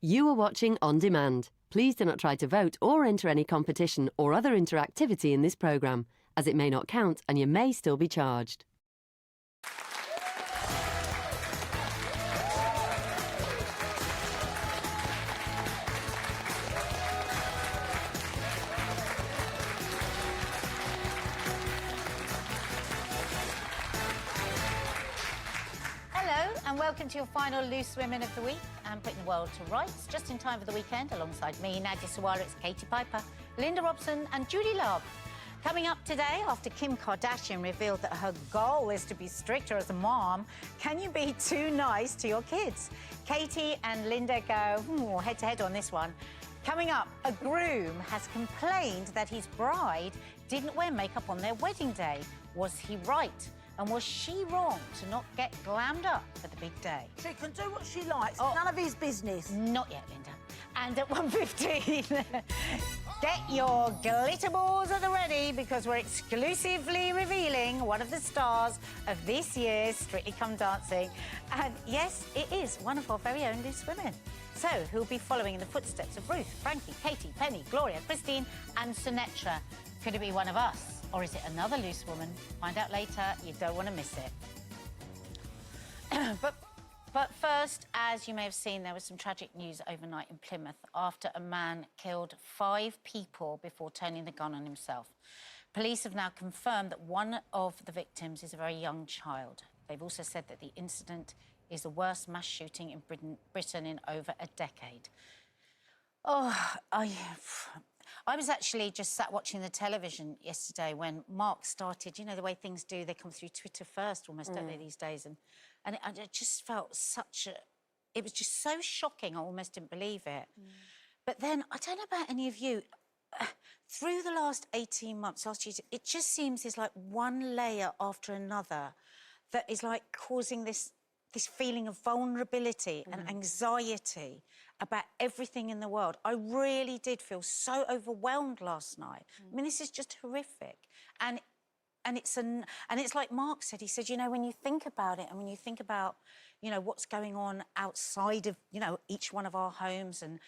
You are watching On Demand. Please do not try to vote or enter any competition or other interactivity in this programme, as it may not count and you may still be charged. And welcome to your final Loose Women of the Week and putting the world to rights just in time for the weekend alongside me, Nadia Sawaritz, Katie Piper, Linda Robson and Judy Love. Coming up today, after Kim Kardashian revealed that her goal is to be stricter as a mom, can you be too nice to your kids? Katie and Linda go head-to-head on this one. Coming up, a groom has complained that his bride didn't wear makeup on their wedding day. Was he right? And was she wrong to not get glammed up for the big day? She can do what she likes. None of his business. Not yet, Linda. And at 1:15, get your glitter balls at the ready because we're exclusively revealing one of the stars of this year's Strictly Come Dancing. And yes, it is one of our very own Loose Women. So, who'll be following in the footsteps of Ruth, Frankie, Katie, Penny, Gloria, Christine and Sinatra? Could it be one of us? Or is it another loose woman? Find out later. You don't want to miss it. But first, as you may have seen, there was some tragic news overnight in Plymouth after a man killed 5 people before turning the gun on himself. Police have now confirmed that one of the victims is a very young child. They've also said that the incident is the worst mass shooting in Britain in over a decade. I was actually just sat watching the television yesterday when Mark started, you know, the way things do, they come through Twitter first almost, don't they, these days? And it just felt it was just so shocking, I almost didn't believe it. But then, I don't know about any of you, through the last 18 months, last year, it just seems there's like one layer after another that is like causing this feeling of vulnerability and anxiety about everything in the world. I really did feel so overwhelmed last night. I mean, this is just horrific. And it's like Mark said, he said, you know, when you think about it and when you think about, you know, what's going on outside of, you know, each one of our homes and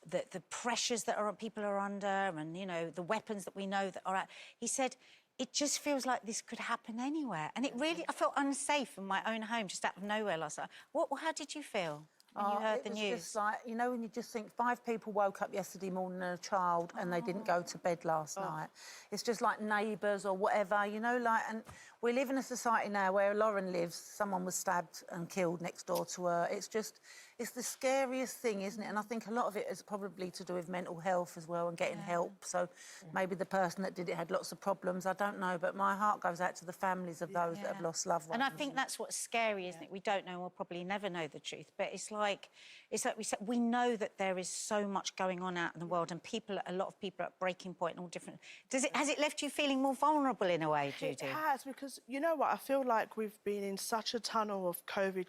the pressures that people are under and, you know, the weapons that we know that are out, he said, it just feels like this could happen anywhere. And it really, I felt unsafe in my own home, just out of nowhere last night. How did you feel when you heard the news? It was just like, you know, when you just think 5 people woke up yesterday morning and a child and they didn't go to bed last night. It's just like neighbours or whatever, you know, like, and we live in a society now where Lauren lives, someone was stabbed and killed next door to her. It's just, it's the scariest thing, isn't it? And I think a lot of it is probably to do with mental health as well and getting help. So maybe the person that did it had lots of problems, I don't know, but my heart goes out to the families of those that have lost loved ones. And I think that's what's scary, isn't it? We don't know, we'll probably never know the truth, but it's like we said, we know that there is so much going on out in the world and a lot of people are at breaking point and all different. Has it left you feeling more vulnerable in a way, Judy? It has, because you know what, I feel like we've been in such a tunnel of COVID,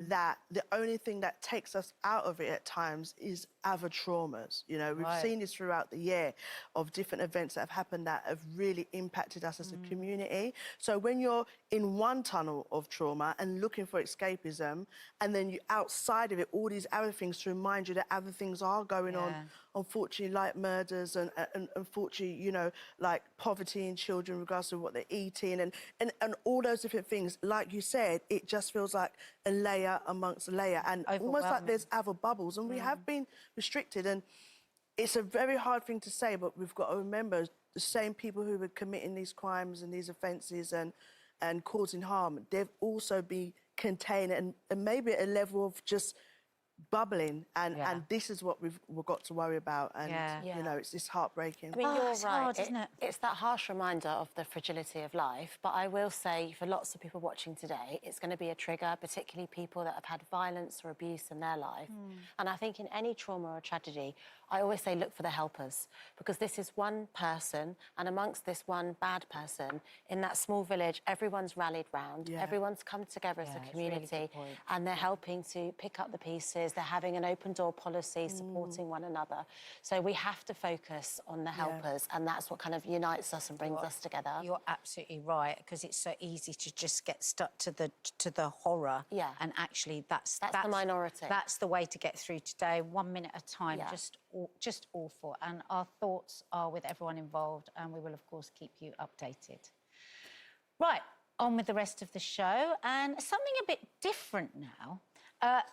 that the only thing that takes us out of it at times is other traumas. You know, we've seen this throughout the year of different events that have happened that have really impacted us as a community. So when you're in one tunnel of trauma and looking for escapism, and then you outside of it, all these other things to remind you that other things are going on, unfortunately, like murders and unfortunately, you know, like poverty in children, regardless of what they're eating and all those different things. Like you said, it just feels like a layer amongst a layer and almost like there's other bubbles. And we have been restricted, and it's a very hard thing to say, but we've got to remember the same people who were committing these crimes and these offences and causing harm, they've also been contained and maybe at a level of just bubbling, and this is what we've got to worry about, and you know, it's heartbreaking. I mean, you're it's right. hard, isn't it? It's that harsh reminder of the fragility of life. But I will say, for lots of people watching today, it's going to be a trigger, particularly people that have had violence or abuse in their life. And I think in any trauma or tragedy, I always say look for the helpers, because this is one person, and amongst this one bad person, in that small village, everyone's rallied round, everyone's come together as a community, and they're helping to pick up the pieces. they're having an open door policy, supporting one another. So we have to focus on the helpers, and that's what kind of unites us and brings us together. You're absolutely right, because it's so easy to just get stuck to the horror. Yeah. And actually, that's the minority. That's the way to get through today, 1 minute at a time. Yeah. Just awful. And our thoughts are with everyone involved, and we will, of course, keep you updated. Right, on with the rest of the show, and something a bit different now.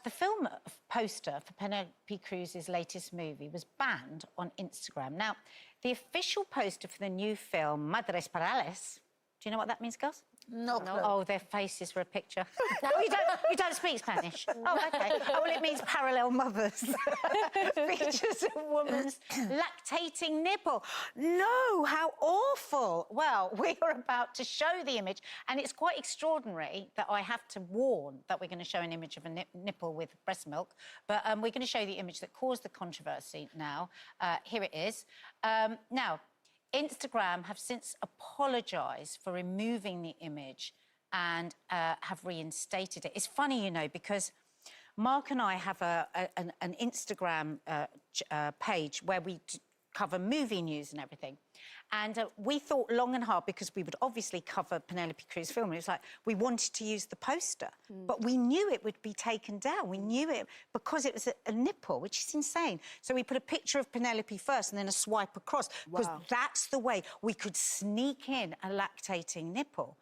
The film poster for Penelope Cruz's latest movie was banned on Instagram. Now, the official poster for the new film, Madres Parales, do you know what that means, girls? No. Oh, their faces for a picture. You don't speak Spanish? Oh, OK. Oh, well, it means parallel mothers. Features a woman's lactating nipple. No, how awful. Well, we are about to show the image, and it's quite extraordinary that I have to warn that we're going to show an image of a nipple with breast milk, but we're going to show the image that caused the controversy now. Here it is. Now, Instagram have since apologised for removing the image and have reinstated it. It's funny, you know, because Mark and I have an Instagram page where we cover movie news and everything. And we thought long and hard, because we would obviously cover Penelope Cruz's film. It was like we wanted to use the poster, but we knew it would be taken down. We knew it because it was a nipple, which is insane. So we put a picture of Penelope first and then a swipe across, because that's the way we could sneak in a lactating nipple.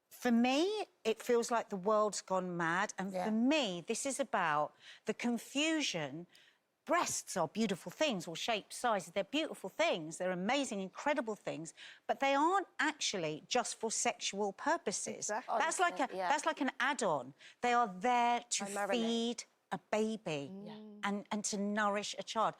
For me, it feels like the world's gone mad. And for me, this is about the confusion. Breasts are beautiful things, all shapes, sizes. They're beautiful things. They're amazing, incredible things. But they aren't actually just for sexual purposes. Exactly. That's like an add-on. They are there to feed a baby and to nourish a child.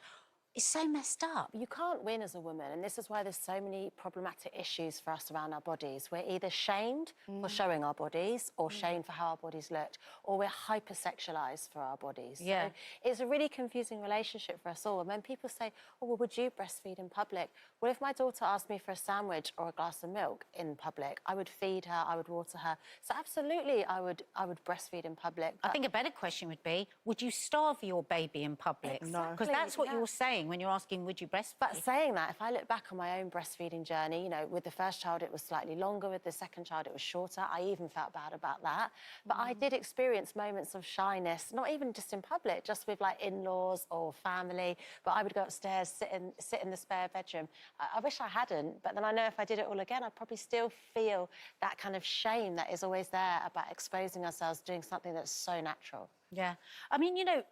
It's so messed up. You can't win as a woman, and this is why there's so many problematic issues for us around our bodies. We're either shamed for showing our bodies, or shamed for how our bodies looked, or we're hypersexualized for our bodies. Yeah. So it's a really confusing relationship for us all. And when people say, oh, well, would you breastfeed in public? Well, if my daughter asked me for a sandwich or a glass of milk in public, I would feed her, I would water her. So absolutely, I would breastfeed in public. I think a better question would be, would you starve your baby in public? No. Because that's what you're saying when you're asking, would you breastfeed? But saying that, if I look back on my own breastfeeding journey, you know, with the first child, it was slightly longer. With the second child, it was shorter. I even felt bad about that. But I did experience moments of shyness, not even just in public, just with, like, in-laws or family. But I would go upstairs, sit in the spare bedroom. I wish I hadn't, but then I know if I did it all again, I'd probably still feel that kind of shame that is always there about exposing ourselves, doing something that's so natural. Yeah. I mean, you know,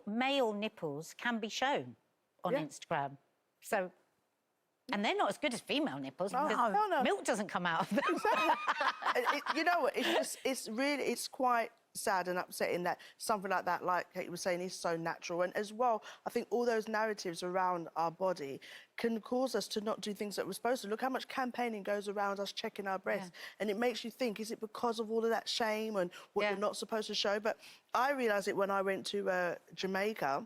male nipples can be shown on Instagram. So, and they're not as good as female nipples, because milk doesn't come out of them. You know what? It's quite sad and upsetting that something like that, like Kate was saying, is so natural. And as well, I think all those narratives around our body can cause us to not do things that we're supposed to. Look how much campaigning goes around us checking our breasts. And it makes you think, is it because of all of that shame and what you're not supposed to show? But I realised it when I went to Jamaica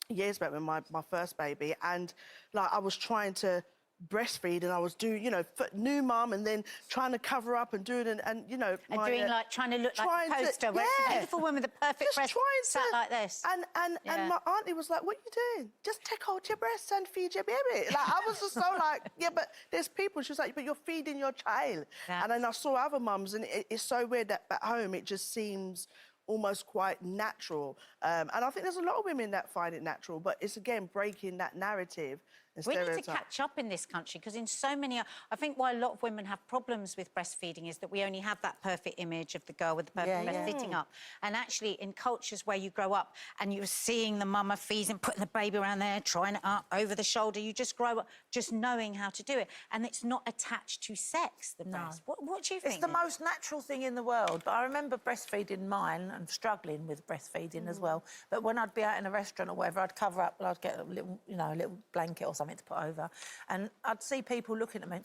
years back with my first baby, and like I was trying to breastfeed, and I was doing, you know, new mum, and then trying to cover up and doing, and you know, and doing like trying to look like a poster, where it's a beautiful woman with a perfect breast sat like this. And my auntie was like, "What are you doing? Just take hold of your breasts and feed your baby." Like I was just so like, yeah, but there's people. She was like, but you're feeding your child. And then I saw other mums, and it's so weird that at home it just seems almost quite natural. And I think there's a lot of women that find it natural, but it's, again, breaking that narrative and stereotype. We need to catch up in this country, because in so many... I think why a lot of women have problems with breastfeeding is that we only have that perfect image of the girl with the perfect breast sitting up. And actually, in cultures where you grow up and you're seeing the mama feeding, putting the baby around there, trying it up over the shoulder, you just grow up just knowing how to do it. And it's not attached to sex, the breast. What do you think? It's the most natural thing in the world. But I remember breastfeeding mine and struggling with breastfeeding as well. But when I'd be out in a restaurant or whatever, I'd cover up, and I'd get a little, you know, a little blanket or something to put over. And I'd see people looking at me.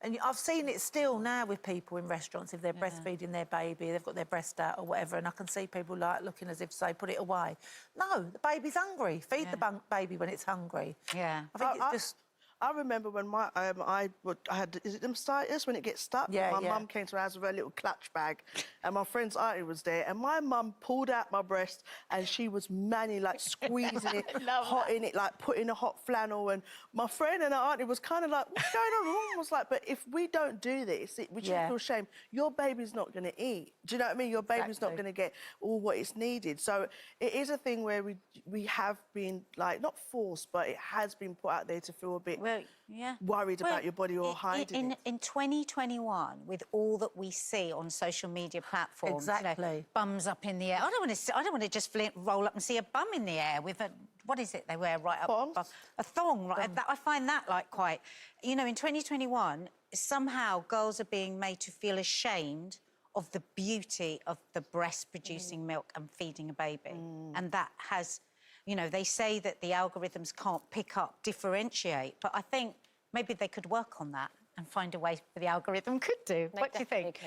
And I've seen it still now with people in restaurants, if they're breastfeeding their baby, they've got their breast out or whatever, and I can see people like looking as if to say, put it away. No, the baby's hungry. Feed the baby when it's hungry. Yeah. I think it's just... I remember when I had, is it mastitis, when it gets stuck? Yeah, my mum came to our house with her little clutch bag, and my friend's auntie was there, and my mum pulled out my breast, and she was manually, like, squeezing it, hot in it, like, putting a hot flannel, and my friend and her auntie was kind of like, what's going on? I was like, but if we don't do this, we should feel shame. Your baby's not going to eat. Do you know what I mean? Your baby's not going to get all what it's needed. So it is a thing where we have been, like, not forced, but it has been put out there to feel a bit worried about your body or hiding it. In 2021, with all that we see on social media platforms, Exactly. you know, bums up in the air. I don't want to just roll up and see a bum in the air with a, what is it they wear right up above? A thong, right? I find that, like, quite... You know, in 2021, somehow girls are being made to feel ashamed of the beauty of the breast-producing milk and feeding a baby. And that has... You know, they say that the algorithms can't pick up, differentiate, but I think maybe they could work on that and find a way for the algorithm could do. What do you think?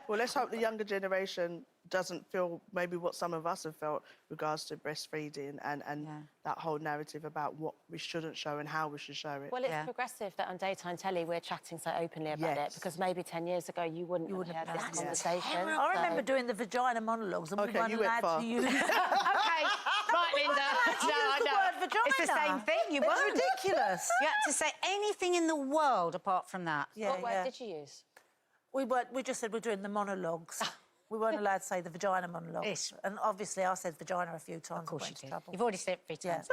Well, let's hope the younger generation doesn't feel maybe what some of us have felt regards to breastfeeding and that whole narrative about what we shouldn't show and how we should show it. Well, it's progressive that on daytime telly we're chatting so openly about it, because maybe 10 years ago you wouldn't have had this conversation. I remember doing the vagina monologues and we weren't allowed to use... OK, right, Linda. the word vagina. It's the same thing. You weren't. It's ridiculous. You had to say anything in the world apart from that. What word did you use? We just said we're doing the monologues. We weren't allowed to say the vagina monologue. And obviously I said vagina a few times. Of course you did. Trouble. You've already said it 3 times.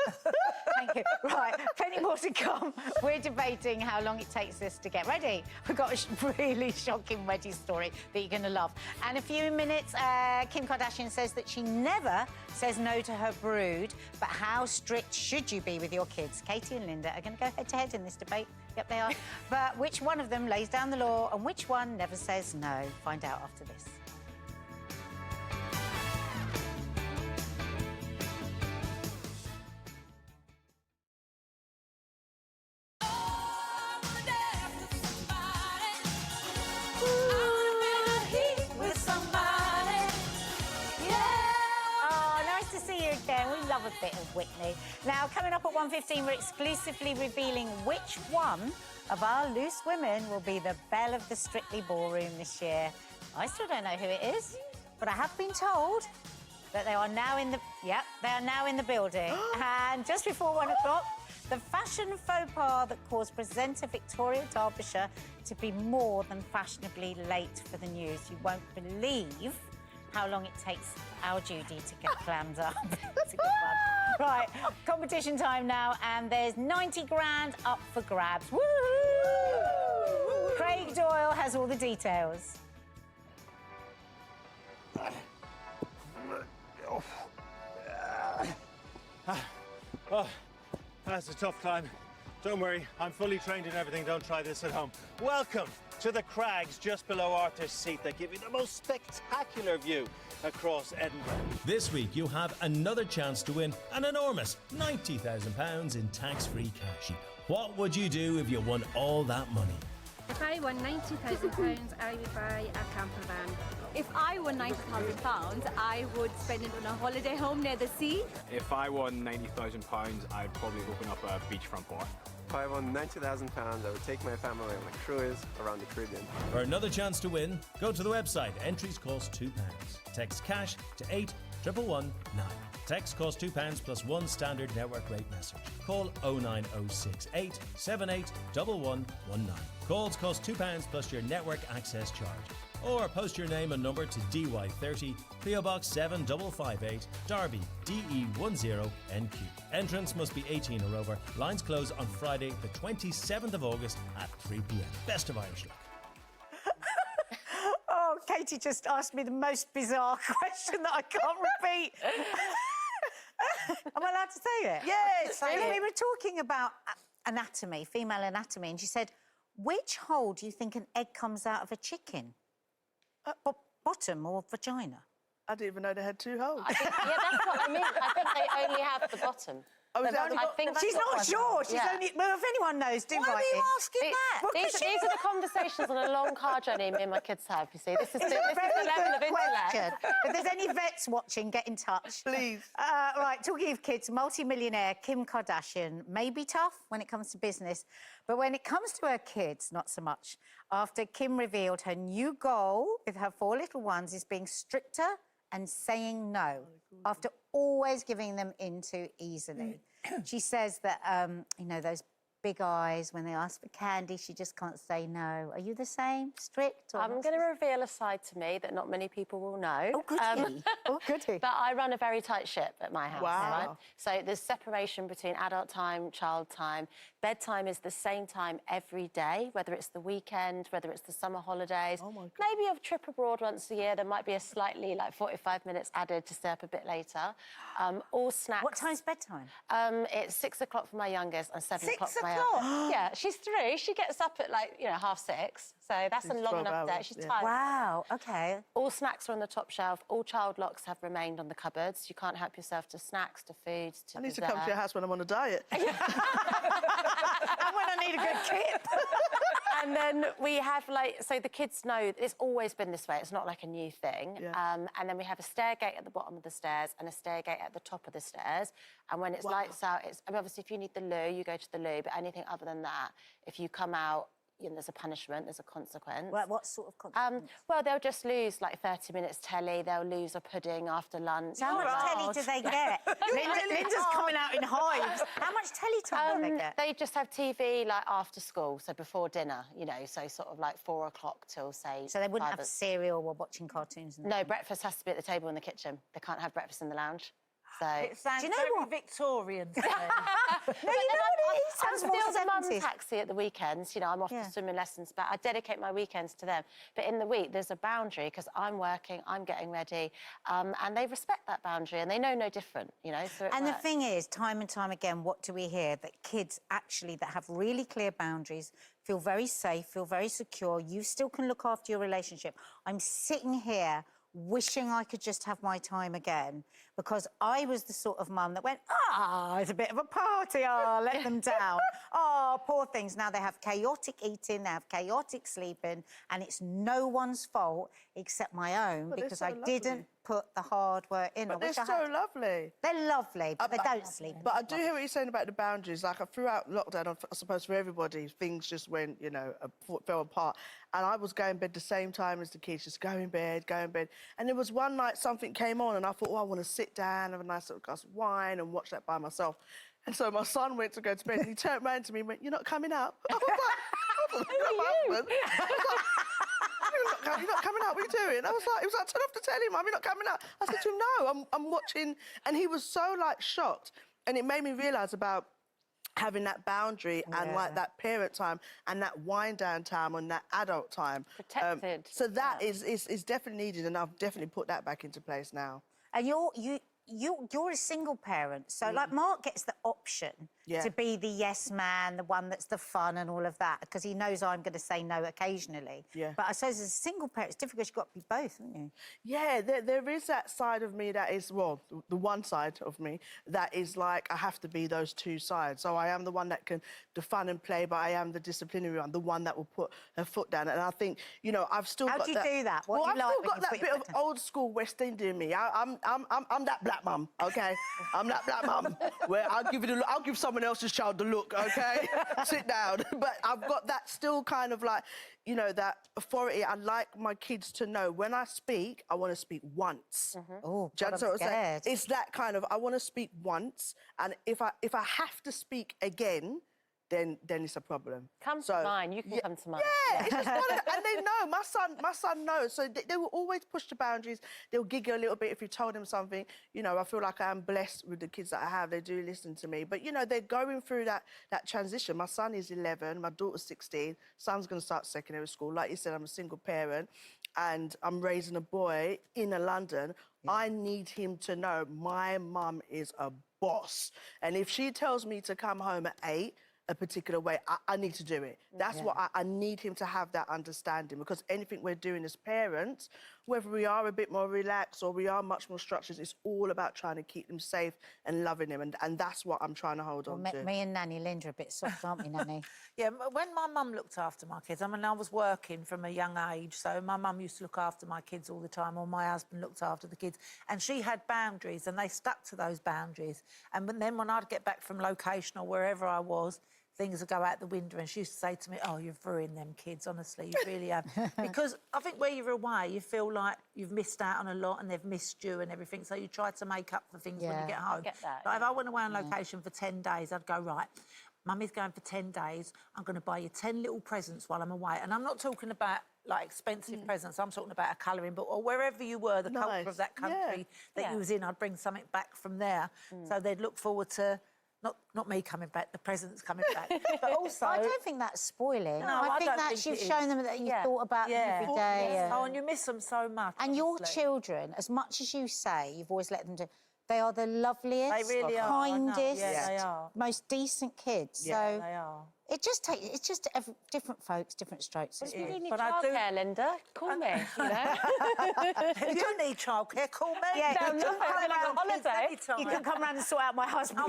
Thank you. Right, plenty more to come. We're debating how long it takes us to get ready. We've got a really shocking wedding story that you're going to love. And a few minutes, Kim Kardashian says that she never says no to her brood, but how strict should you be with your kids? Katie and Linda are going to go head-to-head in this debate. Yep, they are. But which one of them lays down the law and which one never says no? Find out after this. A bit of Whitney. Now, coming up at 1:15, we're exclusively revealing which one of our loose women will be the belle of the Strictly Ballroom this year. I still don't know who it is, but I have been told that they are now in the... Yep, they are now in the building. And just before 1 o'clock, the fashion faux pas that caused presenter Victoria Derbyshire to be more than fashionably late for the news. You won't believe how long it takes our Judy to get glammed up. It's a good one. Right, competition time now, and there's 90 grand up for grabs. Woo! Craig Doyle has all the details. Oh, that's a tough climb. Don't worry, I'm fully trained in everything. Don't try this at home. Welcome to the crags just below Arthur's Seat that give you the most spectacular view across Edinburgh. This week you have another chance to win an enormous £90,000 in tax-free cash. What would you do if you won all that money? If I won £90,000, I would buy a camper van. If I won £90,000, I would spend it on a holiday home near the sea. If I won £90,000, I'd probably open up a beachfront bar. If I won £90,000, I would take my family on a cruise around the Caribbean. For another chance to win, go to the website. Entries cost £2. Text cash to 81119. Text costs £2 plus one standard network rate message. Call 09068 781119. Calls cost £2 plus your network access charge. Or post your name and number to DY30, PO Box 7558, Derby, DE10NQ. Entrance must be 18 or over. Lines close on Friday, the 27th of August at 3 p.m. Best of Irish luck. Oh, Katie just asked me the most bizarre question that I can't repeat. Am I allowed to say it? Yes, say it. We were talking about anatomy, female anatomy, and she said, which hole do you think an egg comes out of a chicken? Bottom or vagina? I didn't even know they had two holes. Yeah, that's what I mean. I think they only have the bottom. Oh, is that I think She's not sure. She's only... Well, if anyone knows, do Why write are you in. asking that? These are the conversations on a long car journey me and my kids have, you see. This is the level of intellect. If there's any vets watching, get in touch. Please. Right, talking of kids, multi-millionaire Kim Kardashian may be tough when it comes to business, but when it comes to her kids, not so much. After Kim revealed her new goal with her 4 little ones is being stricter and saying no, after always giving them in too easily. She says that, you know, those big eyes, when they ask for candy, she just can't say no. Are you the same? Strict? I'm going to reveal a side to me that not many people will know. Oh, goody. Oh, goody. But I run a very tight ship at my house. Wow. Right? So there's separation between adult time, child time. Bedtime is the same time every day, whether it's the weekend, whether it's the summer holidays. Oh, my God. Maybe a trip abroad once a year, there might be a slightly, like, 45 minutes added to stay up a bit later. All snacks. What time's bedtime? It's 6 o'clock for my youngest and 7 o'clock 6 for my o'clock? eldest. Yeah, she's 3. She gets up at, like, you know, 6:30. So that's a long 12 enough day. hours, She's yeah. tired. Wow, OK. All snacks are on the top shelf. All child locks have remained on the cupboards. You can't help yourself to snacks, to foods, to I need to dessert. come to your house when I'm on a diet. And when I need a good kip. And then we have, like, so the kids know it's always been this way. It's not like a new thing. Yeah. And then we have a stair gate at the bottom of the stairs and a stair gate at the top of the stairs. And when it's lights out, it's... I mean, obviously, if you need the loo, you go to the loo. But anything other than that, if you come out, you know, there's a punishment, there's a consequence. Well, what sort of consequence? Well, they'll just lose, like, 30 minutes telly. They'll lose a pudding after lunch. How much telly do they get? Linda's coming out in hives. How much telly time do they get? They just have TV, like, after school, so before dinner, you know, so sort of like 4 o'clock till, say... So they wouldn't 5 have cereal or watching cartoons? And No, breakfast has to be at the table in the kitchen. They can't have breakfast in the lounge. So... It sounds Do you know very what? Victorian. No, you know what it is? I'm Sounds more still the mum 70s. taxi at the weekends. You know, I'm off to swimming lessons, but I dedicate my weekends to them. But in the week, there's a boundary because I'm working, I'm getting ready, and they respect that boundary and they know no different, you know. So And the thing is, time and time again, what do we hear? That kids actually that have really clear boundaries feel very safe, feel very secure. You still can look after your relationship. I'm sitting here wishing I could just have my time again because I was the sort of mum that went, it's a bit of a party, let them down. Poor things. Now they have chaotic eating, they have chaotic sleeping, and it's no one's fault except my own because so I didn't put the hard work in. But they're so lovely. They're lovely, but they don't sleep. But I do hear what you're saying about the boundaries. Like, throughout lockdown, I suppose for everybody, things just went, you know, fell apart. And I was going to bed the same time as the kids, just go in bed. And there was one night something came on and I thought, I want to sit down, have a nice little glass of wine and watch that by myself. And so my son went to go to bed and he turned around to me and went, "You're not coming up?" I was like, "Who are you?" You're not coming out, what are you doing? I was like, he was like, "Turn off the telly, Mum, you're not coming out." I said to him, "No, I'm watching." And he was so, like, shocked. And it made me realise about having that boundary and, like, that parent time and that wind-down time and that adult time. Protected. So that is definitely needed, and I've definitely put that back into place now. And you're a single parent, so like Mark gets the option to be the yes man, the one that's the fun and all of that, because he knows I'm going to say no occasionally. Yeah. But I suppose as a single parent, it's difficult. You've got to be both, haven't you? Yeah, there is that side of me that is, well, the one side of me that is like I have to be those two sides. So I am the one that can do fun and play, but I am the disciplinary one, the one that will put her foot down. And I think, you know, I've still got that... How do you do that? What Well, do you I've like still got that bit of old school West Indian me. I'm that black mum, OK? I'm that black mum where I'll give someone else's child the look, OK? Sit down. But I've got that still kind of like, you know, that authority. I like my kids to know when I speak, I want to speak once. Oh, Do you God, understand what I'm saying? scared. It's that kind of, I want to speak once, and if I have to speak again, then it's a problem. Come to mine. You can come to mine. Yeah, it's just one of the, and they know. My son knows. So they will always push the boundaries. They'll giggle a little bit if you told them something. You know, I feel like I am blessed with the kids that I have. They do listen to me. But, you know, they're going through that transition. My son is 11. My daughter's 16. Son's going to start secondary school. Like you said, I'm a single parent and I'm raising a boy in London. Yeah. I need him to know my mum is a boss. And if she tells me to come home at 8, a particular way, I need to do it. That's what I need him to have, that understanding, because anything we're doing as parents, whether we are a bit more relaxed or we are much more structured, it's all about trying to keep them safe and loving them, and that's what I'm trying to hold on to. Me and Nanny Linda are a bit soft, aren't we, Nanny? Yeah, when my mum looked after my kids, I mean, I was working from a young age, so my mum used to look after my kids all the time, or my husband looked after the kids, and she had boundaries, and they stuck to those boundaries. And then when I'd get back from location or wherever I was, things would go out the window, and she used to say to me, "Oh, you've ruined them kids, honestly, you really have." Because I think where you're away, you feel like you've missed out on a lot and they've missed you and everything, so you try to make up for things when you get home. I get that. Like if I went away on location for 10 days, I'd go, right, Mummy's going for 10 days, I'm going to buy you 10 little presents while I'm away. And I'm not talking about, like, expensive presents, I'm talking about a colouring book, or wherever you were, the culture of that country that you was in, I'd bring something back from there. So they'd look forward to... Not me coming back, the presents coming back. But also... I don't think that's spoiling. No, I think don't that's think you've it shown is. them that you thought about them every day. Yes. Oh, and you miss them so much. And your children, as much as you say, you've always let them do... They are the loveliest, They really are, I know. kindest, Yeah, they are. most decent kids. Yeah, so they are. It's just different folks, different strokes. If you need But I childcare, Linda, call me, you know? If you need childcare, call me. Yeah, No, I'm not going on holiday. You can come round and sort out my husband.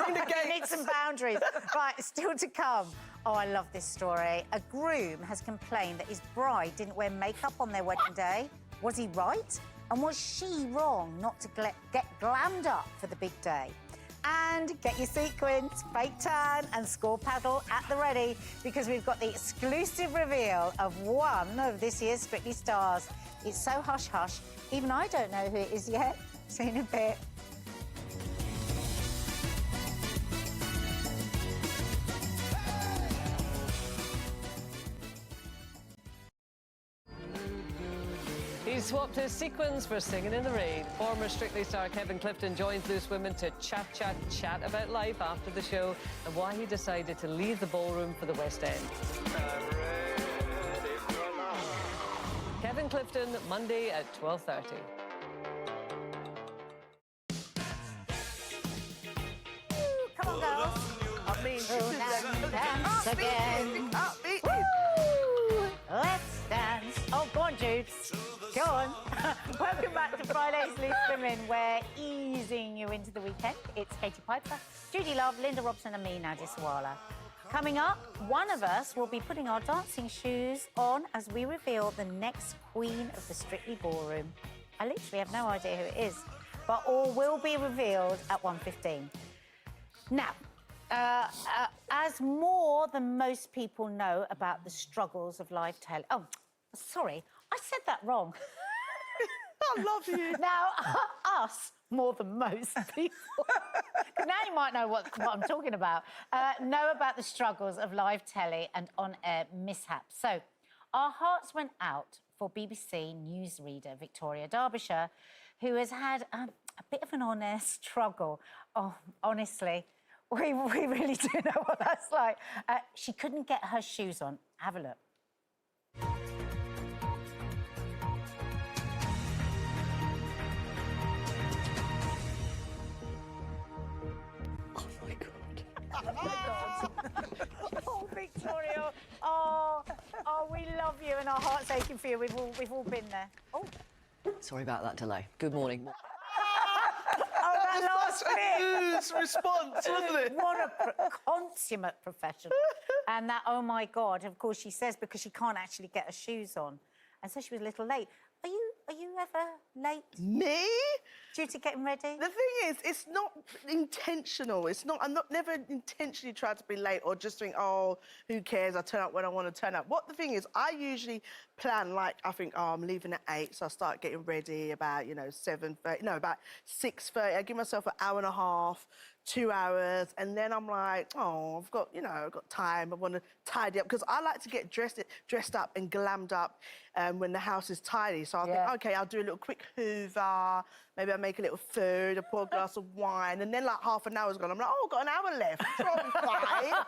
You need some boundaries. Right, still to come. Oh, I love this story. A groom has complained that his bride didn't wear makeup on their wedding day. Was he right? And was she wrong not to get glammed up for the big day? And get your sequins, fake tan and score paddle at the ready, because we've got the exclusive reveal of one of this year's Strictly stars. It's so hush-hush, even I don't know who it is yet. See you in a bit. He swapped his sequins for Singing in the Rain. Former Strictly star Kevin Clifton joins Loose Women to chat about life after the show and why he decided to leave the ballroom for the West End. Kevin Clifton, Monday at 12:30. Come on, girls. I mean, Dance again. Let's dance. Oh, go on, Jude. Go on. Welcome back to Friday's Loose Women. We're easing you into the weekend. It's Katie Piper, Judy Love, Linda Robson and me, Nadia Sawala. Coming up, one of us will be putting our dancing shoes on as we reveal the next queen of the Strictly Ballroom. I literally have no idea who it is, but all will be revealed at 1:15. Now, as more than most people know about the struggles of live telly... Oh, sorry, I said that wrong. I love you. Now, us, more than most people, now you might know what I'm talking about, know about the struggles of live telly and on-air mishaps. So, our hearts went out for BBC newsreader Victoria Derbyshire, who has had a bit of an on-air struggle. Oh, honestly, we really do know what that's like. She couldn't get her shoes on. Have a look. Oh, Victoria. Oh, we love you and our heart's aching for you. We've all been there. Oh. Sorry about that delay. Good morning. Oh, that last bit. Smooth response, wasn't it? What a consummate professional. And that, oh, my God, of course, she says because she can't actually get her shoes on. And so she was a little late. Are you ever late? Me? Due to getting ready? The thing is, it's not intentional. I'm never intentionally trying to be late or just think, oh, who cares? I turn up when I want to turn up. What the thing is, I usually plan, like, I think, oh, I'm leaving at 8, so I start getting ready about, 7:30, no, about 6:30. I give myself an hour and a half, 2 hours, and then I'm like, oh, I've got time. I want to tidy up, because I like to get dressed up and glammed up when the house is tidy. So I think, OK, I'll do a little quick hoover, maybe I'll make a little food, I'll pour a glass of wine, and then, like, half an hour's gone. I'm like, oh, I've got an hour left. So I'll be fine. Do you know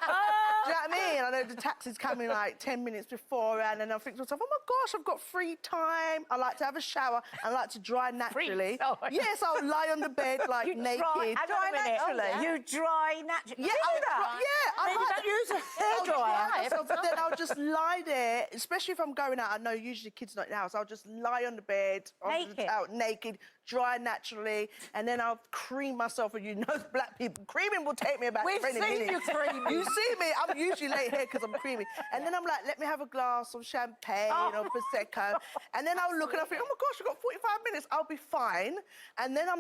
what I mean? I know the taxi's coming, like, 10 minutes before, and then I think to myself, oh, my gosh, I've got free time. I like to have a shower. I like to dry naturally. Free time? Yes, I'll lie on the bed, like, naked. Dry naturally? You dry naturally. Yeah, I don't use a hairdryer. But then I'll just lie there, especially if I'm going out. I know usually kids not in the house. I'll just lie on the bed, naked, dry naturally, and then I'll cream myself. And you know, black people creaming will take me about 20 minutes. We've seen you creaming. You see me? I'm usually late here because I'm creaming. And then I'm like, let me have a glass of champagne or prosecco, and then I'll look and I think, oh my gosh, I've got 45 minutes. I'll be fine. And then I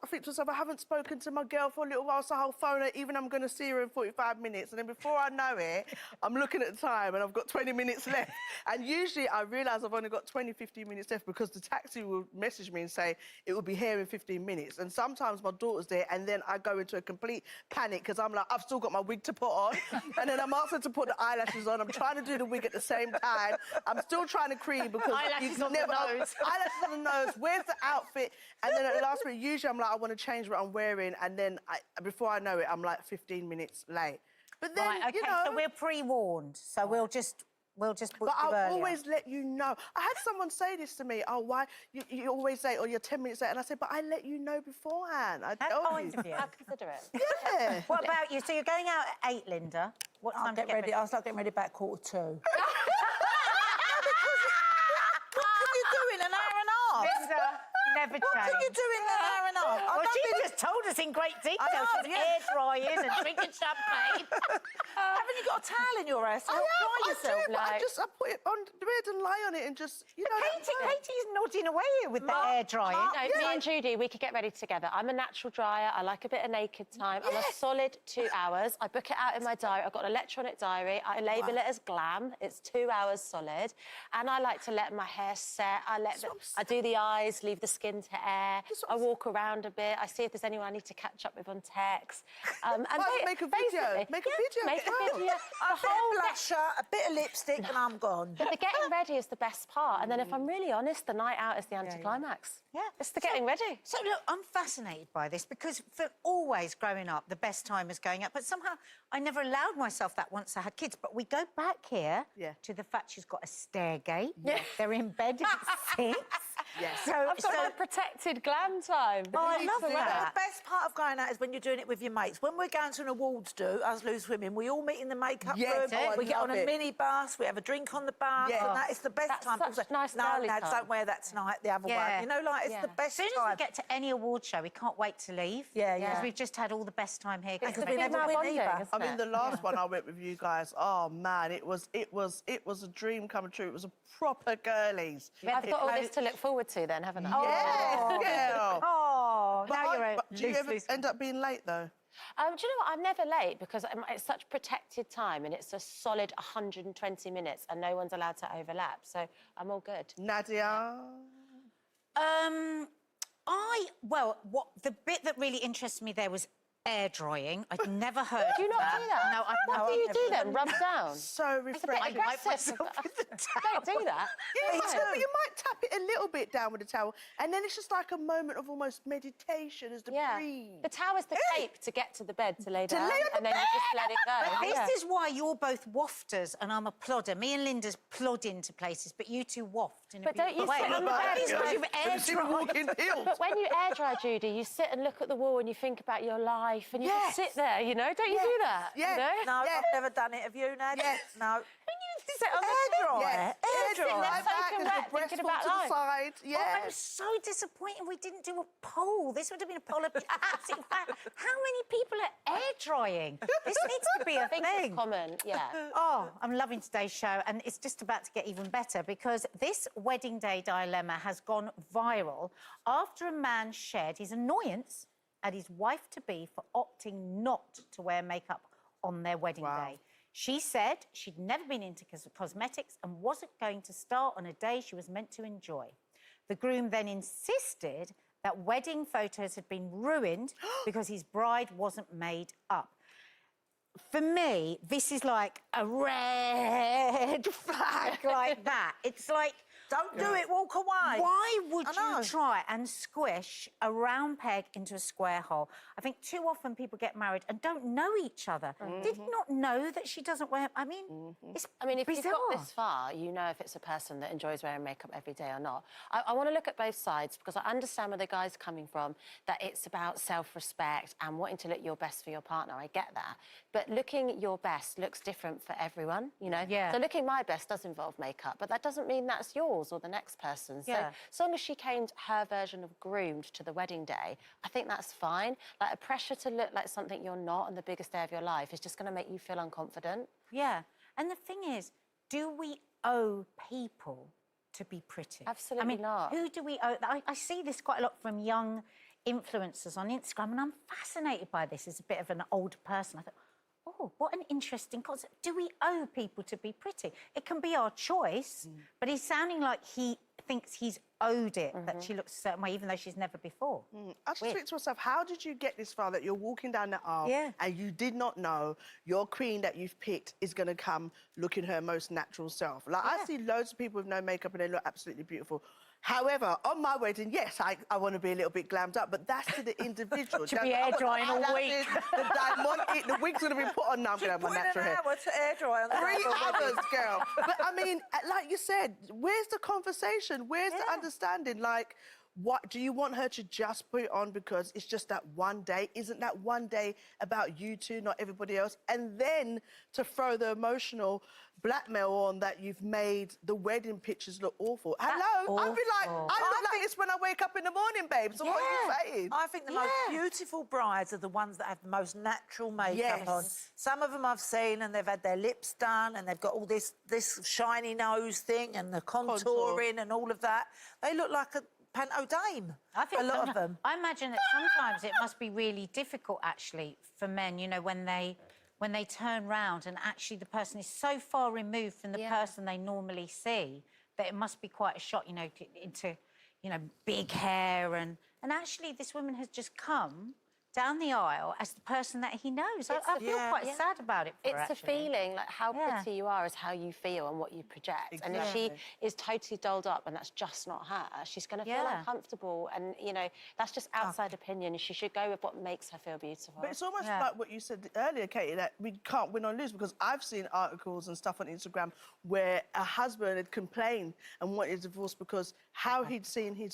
think to myself, I haven't spoken to my girl for a little while, so I'll phone her. Even I'm going to see her in 45 minutes. And then before I know it, I'm looking at the time and I've got 20 minutes left. And usually I realise I've only got 20, 15 minutes left because the taxi will message me and say it will be here in 15 minutes. And sometimes my daughter's there and then I go into a complete panic because I'm like, I've still got my wig to put on. And then I'm asking to put the eyelashes on. I'm trying to do the wig at the same time. I'm still trying to cream because eyelashes on the nose. Eyelashes on the nose. Where's the outfit? And then at the last minute, usually I'm like, I want to change what I'm wearing. And then before I know it, I'm like 15 minutes late. But then, right, okay, you know... so we're pre-warned, so we'll just book But I'll always let you know. I had someone say this to me, oh, why... You always say, oh, you're 10 minutes late. And I said, but I let you know beforehand. I told kind of you. How considerate. Yeah. What about you? So you're going out at 8, Linda. What time do you get ready? I'll start getting ready about 1:45. Never What change. can you do in an hour and a half? Well, she just told us in great detail. She's air drying and drinking champagne. Haven't you got a towel in your house? I yourself. do, but I put it on the bed and lie on it and just, you know... Katie's nodding away here with the air drying. No, me and Judy, we could get ready together. I'm a natural dryer. I like a bit of naked time. I'm a solid 2 hours. I book it out in my diary. I've got an electronic diary. I label it as glam. It's 2 hours solid. And I like to let my hair set. I do the eyes, leave the skin to air. I walk around a bit. I see if there's anyone I need to catch up with on text. And make a video. Make a video. A whole blusher, a bit of lipstick, and I'm gone. But the getting ready is the best part. And then if I'm really honest, the night out is the anticlimax. Yeah. It's the getting ready. So, look, I'm fascinated by this because for always growing up, the best time was going out. But somehow I never allowed myself that once I had kids. But we go back here to the fact she's got a stair gate. Yeah. They're in bed at 6. Yes. So I've got a protected glam time. Oh, I love that. The best part of going out is when you're doing it with your mates. When we're going to an awards do, us loose women, we all meet in the makeup room. We get on a mini bus, we have a drink on the bus, and that is the best time. Such nice no, lads, don't wear that tonight, the other one. You know, like, it's the best time. As soon as we get to any award show, we can't wait to leave. Because we've just had all the best time here. Because we never win either. I mean, the last one I went with you guys, oh, man, it was a dream come true. It was a proper girlies. I've got all this to look forward to then, haven't I? Yes, girl. Oh, now you're do you ever end up being late, though? Do you know what? I'm never late because it's such protected time and it's a solid 120 minutes and no one's allowed to overlap. So I'm all good. Nadia? The bit that really interested me there was air drying. I'd never heard Do you not do that? No, What do you do then? Rub down? So refreshing. Don't do that. Yeah, but you might tap it a little bit down with the towel, and then it's just like a moment of almost meditation as the breathe. The towel is the cape to get to the bed to lay down, and then bed. you just let it go. This is why you're both wafters and I'm a plodder. Me and Linda's plod into places, but you two waft in a But don't you sit on the bed? Because you've air dried. But when you air dry, Judy, you sit and look at the wall and you think about your life and you just sit there, you know? Don't you do that? Yeah. You know? No, I've never done it. Have you, Nadia? Yes. No. Sit on air dry. Yes. Air dry. Thinking about life. Side. Yeah. Oh, I'm so disappointed we didn't do a poll. This would have been a poll of absolute fact. How many people are air drying? This needs to be a thing. It's common, yeah. Oh, I'm loving today's show, and it's just about to get even better because this wedding day dilemma has gone viral after a man shared his annoyance at his wife-to-be for opting not to wear makeup on their wedding day. She said she'd never been into cosmetics and wasn't going to start on a day she was meant to enjoy. The groom then insisted that wedding photos had been ruined because his bride wasn't made up. For me, this is like a red flag like that. It's like, Don't do it, walk away. Why would you try and squish a round peg into a square hole? I think too often people get married and don't know each other. Did you not know that she doesn't wear... I mean, it's if bizarre. you've got this far, you know if it's a person that enjoys wearing makeup every day or not. I want to look at both sides because I understand where the guy's coming from, that it's about self-respect and wanting to look your best for your partner. I get that. But looking your best looks different for everyone, you know? Yeah. So looking my best does involve makeup, but that doesn't mean that's yours or the next person's. So as long as she came her version of groomed to the wedding day, I think that's fine. Like, a pressure to look like something you're not on the biggest day of your life is just going to make you feel unconfident. Yeah. And the thing is, do we owe people to be pretty? Absolutely not. Who do we owe? I see this quite a lot from young influencers on Instagram, and I'm fascinated by this as a bit of an older person. I thought, oh, what an interesting concept. Do we owe people to be pretty? It can be our choice, but he's sounding like he thinks he's owed it, that she looks a certain way, even though she's never before. I just think to myself, how did you get this far that you're walking down the aisle and you did not know your queen that you've picked is going to come looking her most natural self? Like, I see loads of people with no makeup and they look absolutely beautiful. However, on my wedding, yes, I want to be a little bit glammed up, but that's to the individual. Should be air drying all week. The wig's going to be put on now. I'm going to have my natural hair. To air dry on the 3 hours, girl. But, I mean, like you said, where's the conversation? Where's the understanding? Like, what do you want her to just put it on because it's just that one day? Isn't that one day about you two, not everybody else? And then to throw the emotional blackmail on that you've made the wedding pictures look awful. Hello? I'd be like, I look like this when I wake up in the morning, babe. So what are you saying? I think the most beautiful brides are the ones that have the most natural makeup on. Some of them I've seen and they've had their lips done and they've got all this shiny nose thing and the contouring and all of that. They look like a panto dame. I think a lot of them. I imagine that sometimes it must be really difficult, actually, for men, you know, when they turn round and actually the person is so far removed from the person they normally see that it must be quite a shock, you know, into, you know, big hair and actually this woman has just come down the aisle as the person that he knows. I feel quite sad about it for her, It's a feeling, like how pretty you are is how you feel and what you project. And if she is totally dolled up and that's just not her, she's going to feel uncomfortable and, you know, that's just outside opinion. She should go with what makes her feel beautiful. But it's almost like what you said earlier, Katie, that we can't win or lose because I've seen articles and stuff on Instagram where a husband had complained and wanted a divorce because how he'd seen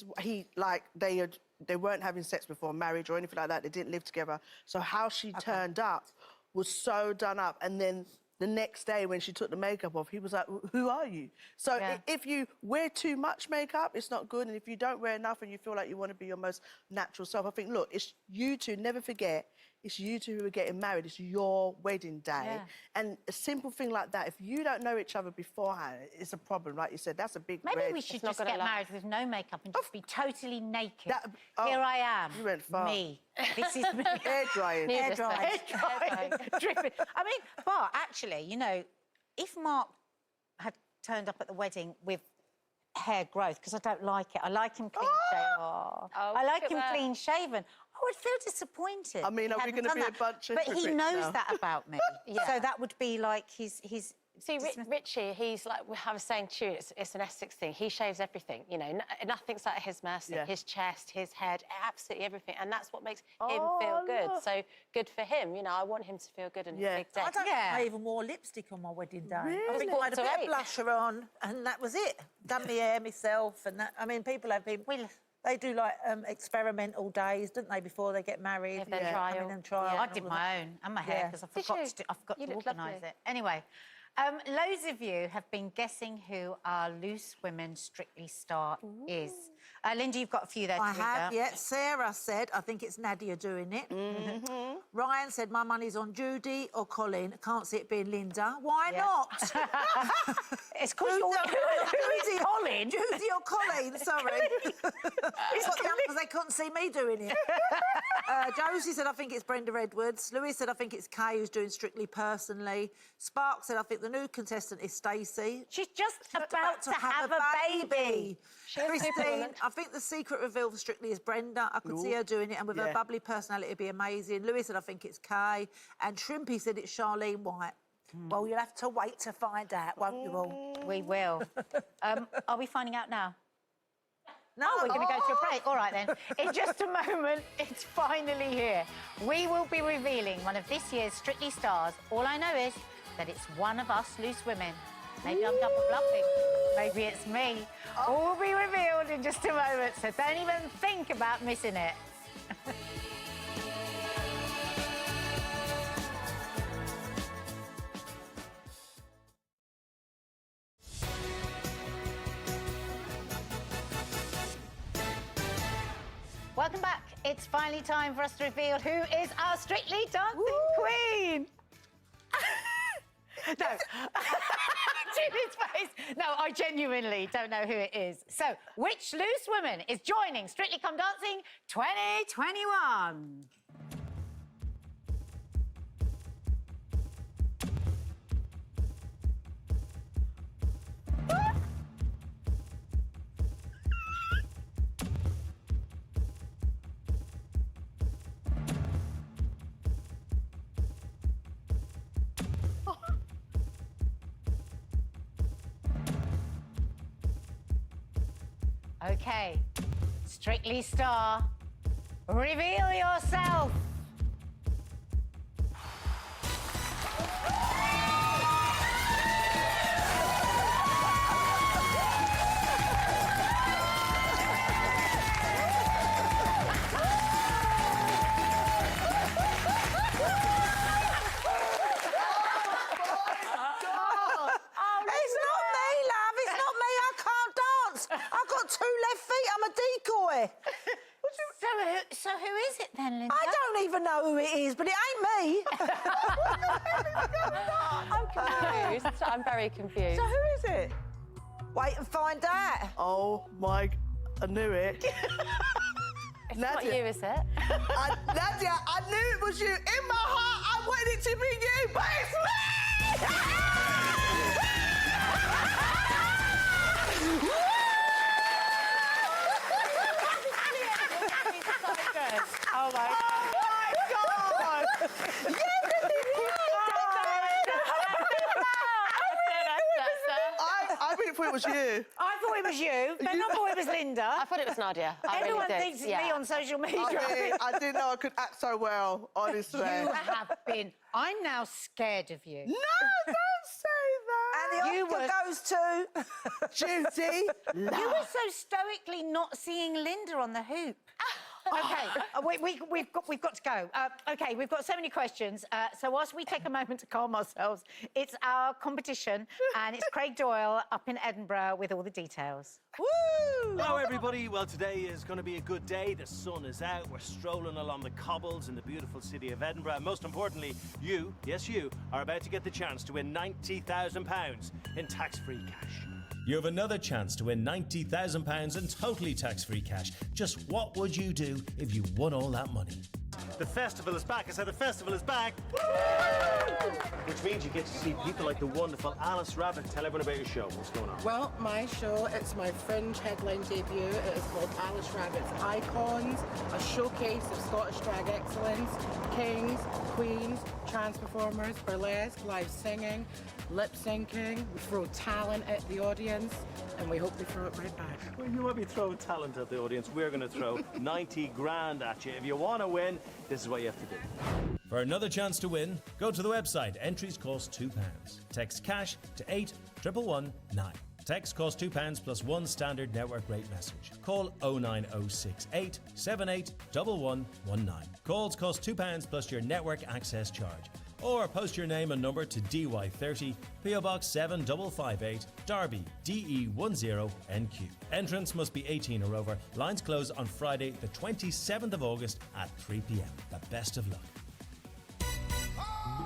they weren't having sex before marriage or anything like that. They didn't live together. So how she turned up was so done up. And then the next day when she took the makeup off, he was like, who are you? So if you wear too much makeup, it's not good. And if you don't wear enough and you feel like you want to be your most natural self, I think, look, it's you two, never forget, it's you two who are getting married. It's your wedding day. And a simple thing like that, if you don't know each other beforehand, it's a problem. Like you said, that's a big Maybe we should just get married with no makeup and just be totally naked. Here I am. You went far. Me. This is me. Hair drying. Hair drying. Dripping. I mean, but actually, you know, if Mark had turned up at the wedding with hair growth, because I don't like it. I like him clean shaven. I like him clean shaven. I would feel disappointed. I mean, are we going to be a bunch of But he knows that about me. So that would be like his See, Richie, he's like, I was saying to you, it's an Essex thing. He shaves everything, you know, nothing's at his mercy. His chest, his head, absolutely everything. And that's what makes him feel good. So good for him, you know, I want him to feel good in his big day. I don't think I even wore lipstick on my wedding day. Really? I think I had a bit of blusher on and that was it. Done my hair myself and that, I mean, people have been... They do, like, experimental days, don't they, before they get married? Trial. I did my own and my hair because I forgot to organise it. Anyway, loads of you have been guessing who our Loose Women Strictly star is. Linda, you've got a few there to I have, Sarah said, I think it's Nadia doing it. Ryan said, my money's on Judy or Colin. Can't see it being Linda. Why not? It's because you're Colin. Judy or Colin, sorry. It's got down because they couldn't see me doing it. Josie said, I think it's Brenda Edwards. Louis said, I think it's Kay who's doing Strictly Personally. Spark said, I think the new contestant is Stacey. She's just about to have a baby. Christine, I think the secret reveal for Strictly is Brenda. I could see her doing it, and with her bubbly personality, it'd be amazing. Louis said, I think it's Kay. And Shrimpy said it's Charlene White. Well, you'll have to wait to find out, won't you all? We will. Are we finding out now? No. Oh, we're going to go to a break. All right, then. In just a moment, it's finally here. We will be revealing one of this year's Strictly stars. All I know is that it's one of us loose women. Maybe I'm double bluffing. Maybe it's me. All will be revealed in just a moment, so don't even think about missing it. Welcome back. It's finally time for us to reveal who is our Strictly Dancing Queen. No. Judy's face. No, I genuinely don't know who it is. So, which loose woman is joining Strictly Come Dancing 2021? Okay, Strictly star, reveal yourself. So who is it then, Linda? I don't even know who it is, but it ain't me. I'm confused. I'm very confused. So who is it? Wait and find out. Oh my, I knew it. It's not you, is it? Nadia, I knew it was you. In my heart, I wanted it to be you, but it's me! Oh my God! I really thought it was you. I thought it was you. Then I thought it was Linda. I thought it was Nadia. Everyone thinks it's me on social media. I didn't know I could act so well, honestly. You have been. I'm now scared of you. No, don't say that. And the Oscar goes to Judy. You were so stoically not seeing Linda on the hoop. Okay, we've got to go. Okay, we've got so many questions. So whilst we take a moment to calm ourselves, it's our competition, and it's Craig Doyle up in Edinburgh with all the details. Woo! Hello, everybody. Well, today is going to be a good day. The sun is out. We're strolling along the cobbles in the beautiful city of Edinburgh. And most importantly, you, yes, you, are about to get the chance to win £90,000 in tax-free cash. You have another chance to win £90,000 in totally tax-free cash. Just what would you do if you won all that money? The festival is back. I said the festival is back. Which means you get to see people like the wonderful Alice Rabbit. Tell everyone about your show. What's going on? Well, my show, it's my Fringe headline debut. It is called Alice Rabbit's Icons, a showcase of Scottish drag excellence, kings, queens, trans performers, burlesque, live singing, lip syncing. We throw talent at the audience, and we hope they throw it right back. Well, you might be throwing talent at the audience. We're going to throw 90 grand at you. If you want to win, this is what you have to do. For another chance to win, go to the website. Entries cost £2. Text cash to 81119. Text costs £2 plus one standard network rate message. Call 09068 781119. Calls cost £2 plus your network access charge. Or post your name and number to DY30, PO Box 7558, Derby, DE10NQ. Entrance must be 18 or over. Lines close on Friday, the 27th of August at 3 p.m. The best of luck.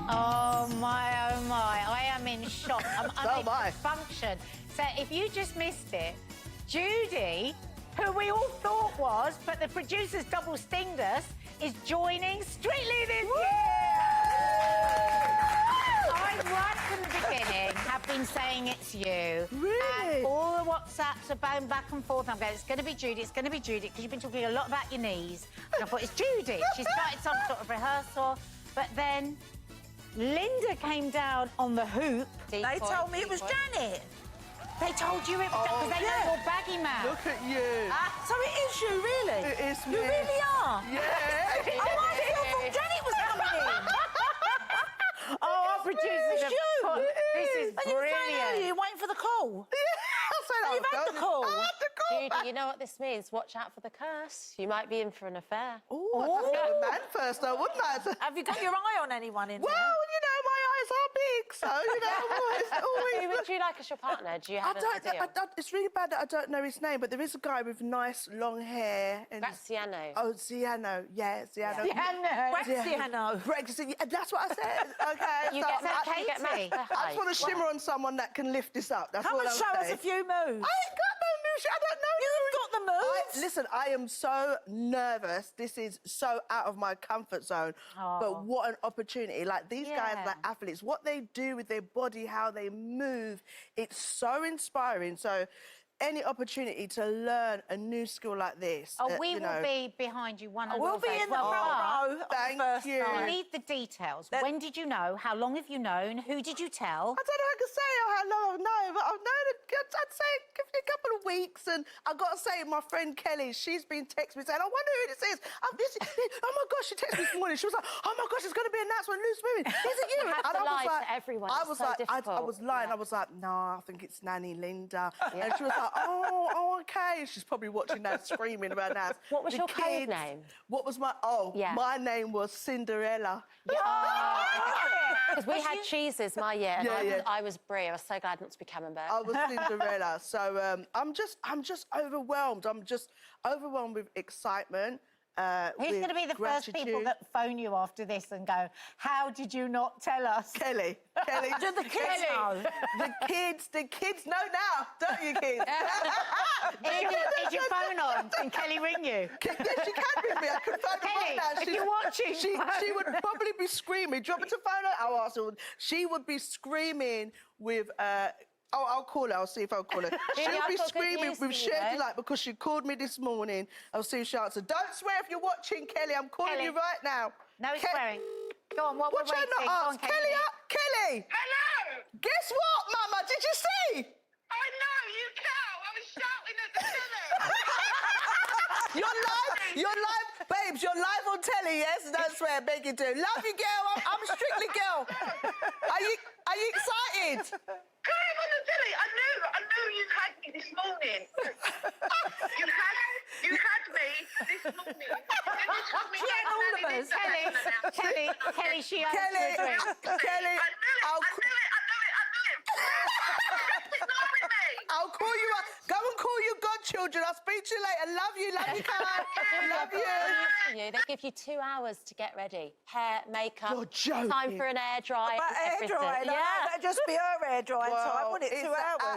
Oh my! I am in shock. I'm unable to function. So if you just missed it, Judy, who we all thought was, but the producers double stinged us, is joining Strictly this year. I, right from the beginning, have been saying it's you. Really? And all the WhatsApps are going back and forth. I'm going, it's going to be Judy, it's going to be Judy, because you've been talking a lot about your knees. And I thought, it's Judy. She started some sort of rehearsal, but then Linda came down on the hoop. They told me it was Janet. They told you it was because they know you're baggy man. Look at you. So it is you, really? It is me. You really are? Yeah. Oh, I thought Janet was coming in. Oh, our producers have put... This is And you were saying brilliant. earlier, you're waiting for the call. You've had the call. I had the call. Judy, you know what this means? Watch out for the curse. You might be in for an affair. Oh, I'd get a man first, though, wouldn't I? Have you got your eye on anyone in Well, there? you know, my eyes are big, so, you know, I'm always... Who would you like as your partner? Do you have an idea? It's really bad that I don't know his name, but there is a guy with nice long hair. And That's Ciano. Oh, Ciano. Yeah, Ciano. Ciano. Brexit. That's what I said. Okay. You so get married. I just want to shimmer on someone that can lift this up. That's Come all and I'm show us saying. a few moves. I ain't got no moves. I don't know. You've got the moves. Listen, I am so nervous. This is so out of my comfort zone. Oh. But what an opportunity. Like, these guys, like athletes, what they do with their body, how they move, it's so inspiring. So any opportunity to learn a new skill like this. Oh, we will be behind you 100%. We'll be in the front row. Thank you. We need the details. When did you know? How long have you known? Who did you tell? I don't know how to say how long I've known, but I've known it, I'd say a couple of weeks. And I've got to say, my friend Kelly, she's been texting me saying, I wonder who this is. Oh, my gosh, she texted me this morning. She was like, oh, my gosh, it's going to be an announcement of loose women. Is it you? You have to lie to everyone. I It's was so like, I difficult. was lying. I was like, no, I think it's Nanny Linda. And she was like, oh, okay. She's probably watching that, screaming about that. What was your code name? What was my... my name was Cinderella. Because we had cheeses my year, and I was Brie. I was so glad not to be Camembert. I was Cinderella. So I'm just overwhelmed. I'm just overwhelmed with excitement. Who's going to be the first people that phone you after this and go, how did you not tell us? Kelly. Do the kids know? The kids know now, don't you, kids? Is your phone on? Can Kelly ring you? Yes, she can ring me. I can phone her Kelly, right now. if you're watching... She would probably be screaming. Do you want me to phone her? I'll ask her. She would be screaming with... I'll call her. I'll see if I'll call her. She'll be screaming with sheer delight because she called me this morning. I'll see if she answers. Don't swear if you're watching, Kelly. I'm calling you right now. No swearing. Go on, what we're Watch her waiting. not ask. Kelly up. Kelly. Hello. Guess what, Mama? Did you see? I know, you cow. I was shouting at the telly. You're live, babes. You're live on telly, yes? Don't swear, beg you to. Love you, girl. I'm a Strictly girl. Are you excited? Came on the telly. I knew you had me this morning. You had me this morning. She had all of us. Kelly, she has Kelly, I knew it. I'll call you up. Go and call your godchildren. I'll speak to you later. Love you, Karen. Love you. They give you 2 hours to get ready. Hair, makeup. You're joking. Time for an air dry. But air dry, that'd just be her air dry time, wouldn't it? 2 hours.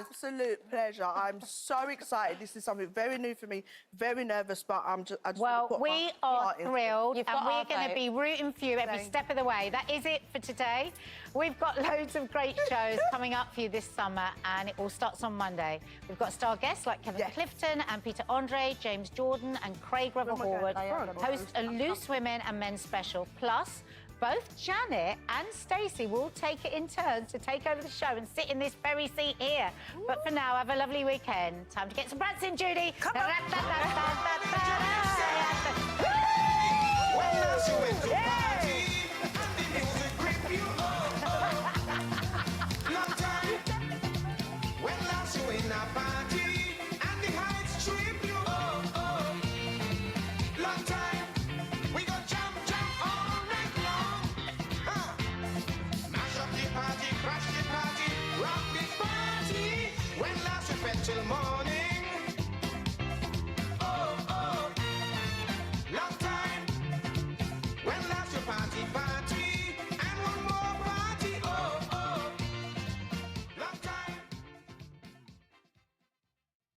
It's an absolute pleasure. I'm so excited. This is something very new for me. Very nervous, but I just Well, want to put we my are heart into it. thrilled, and we're going to be rooting for you every step of the way. That is it for today. We've got loads of great shows coming up for you this summer, and it all starts on Monday. We've got star guests like Kevin Clifton and Peter Andre, James Jordan and Craig Revel-Horwood host a Loose Women and Men special. Plus, both Janet and Stacey will take it in turns to take over the show and sit in this very seat here. But for now, have a lovely weekend. Time to get some brats in, Judy. Come on.